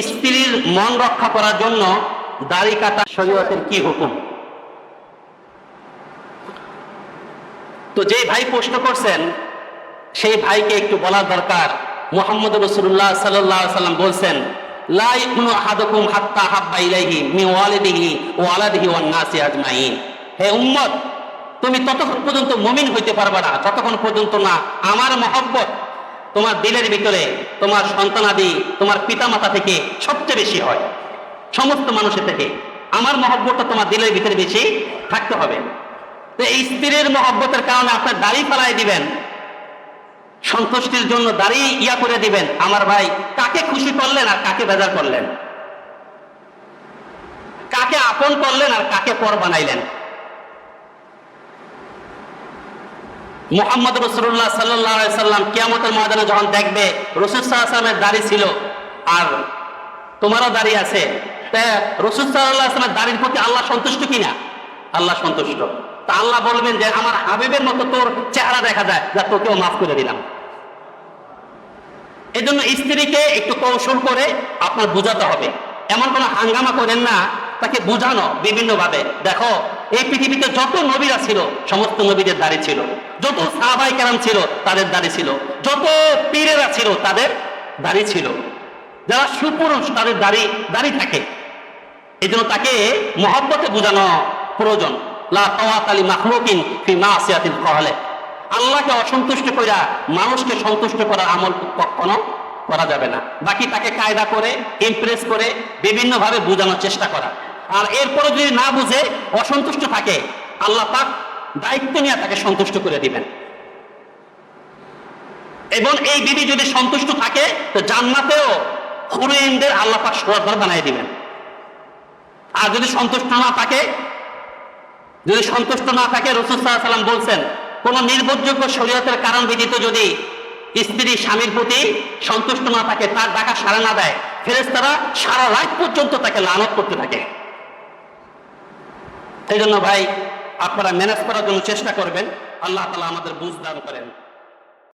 স্ত্রীর মন রক্ষা করার জন্য দাড়ি কাটা শরীয়তের কি হুকুম? তো যে ভাই প্রশ্ন করছেন সেই ভাইকে একটু বলা দরকার। মুহাম্মদ রাসূলুল্লাহ সাল্লাল্লাহু আলাইহি সাল্লাম বলছেন, লা ইয়াকুনু আহাদুকুম হাত্তা হাব্বা ইলাইহি মিন ওয়ালিদিহি ওয়া ওয়ালাদিহি ওয়ান নাসি আজমাইন। হে উম্মত, তুমি ততক্ষণ পর্যন্ত মুমিন হইতে পারবে না যতক্ষণ পর্যন্ত না আমার মহব্বত তোমার দিলের ভিতরে তোমার সন্তানাদি তোমার পিতামাতা থেকে সবচেয়ে বেশি হয়, সমস্ত মানুষের থেকে আমার মহব্বতটা তোমার দিলের ভিতরে বেশি থাকতে হবে। তো এই স্ত্রীর মহব্বতের কারণে আপনার দাড়ি ফালাই দিবেন, সন্তুষ্টির জন্য দাড়ি ইয়া করে দিবেন। আমার ভাই, কাকে খুশি করলেন আর কাকে বেজার করলেন? কাকে আপন করলেন আর কাকে পর বানাইলেন? মুহাম্মদ রাসূলুল্লাহ সাল্লাল্লাহু আলাইহি সাল্লাম কিয়ামতের ময়দানে যখন দেখবে রাসূল সাল্লাল্লাহু আলাইহি সাল্লামের দাড়ি ছিল আর তোমারও দাড়ি আছে, তা রাসূল সাল্লাল্লাহু আলাইহি সাল্লামের দাড়ির প্রতি আল্লাহ সন্তুষ্ট কিনা? আল্লাহ সন্তুষ্ট। তা আল্লাহ বলবেন যে আমার হাবিবের মতো তোর চেহারা দেখা যায়, যা তোকেও মাফ করে দিলাম। এই জন্য স্ত্রীকে একটু কৌশল করে আপনার বোঝাতে হবে। এমন কোনো হাঙ্গামা করেন না, তাকে বোঝানো বিভিন্ন ভাবে। দেখো, এই পৃথিবীতে যত নবীরা ছিল সমস্ত নবীদের দাড়ি ছিল, যত সাহাবায়ে কেরাম ছিল তাদের দাড়ি ছিল, যত পীরেরা ছিল তাদের দাড়ি ছিল, যারা সুপুরুষ তাদের দাড়ি থাকে। এই জন্য তাকে মহব্বতে বোঝানো প্রয়োজন। লা তাওয়াতা লি মাখলুকিন ফি মাসিয়াতিল খালিক। আল্লাহকে অসন্তুষ্ট কইরা মানুষকে সন্তুষ্ট করার আমল কখনো করা যাবে না। বাকি তাকে কায়দা করে ইমপ্রেস করে বিভিন্ন ভাবে বোঝানোর চেষ্টা করা। আর এরপরে যদি না বুঝে অসন্তুষ্ট থাকে, আল্লাহ পাক দায়িত্ব নিয়ে তাকে সন্তুষ্ট করে দিবেন। এবং এই বিবি যদি সন্তুষ্ট থাকে তো জান্নাতেও হুরুইনদের আল্লাহ পাক সরদার বানিয়ে দিবেন। আর যদি সন্তুষ্ট না থাকে, রাসূল সাল্লাল্লাহু আলাইহি সাল্লাম বলছেন, কোন নির্ভরযোগ্য শরীয়তের কারণ ব্যতীত যদি স্ত্রী স্বামীর প্রতি সন্তুষ্ট না থাকে, তার ডাকা সাড়া না দেয়, ফেরেশতারা সারা রাত পর্যন্ত তাকে লানত করতে থাকে। এই জন্য ভাই, আপনারা ম্যানেজ করার জন্য চেষ্টা করবেন। আল্লাহ তাআলা আমাদের বুঝ দান করেন।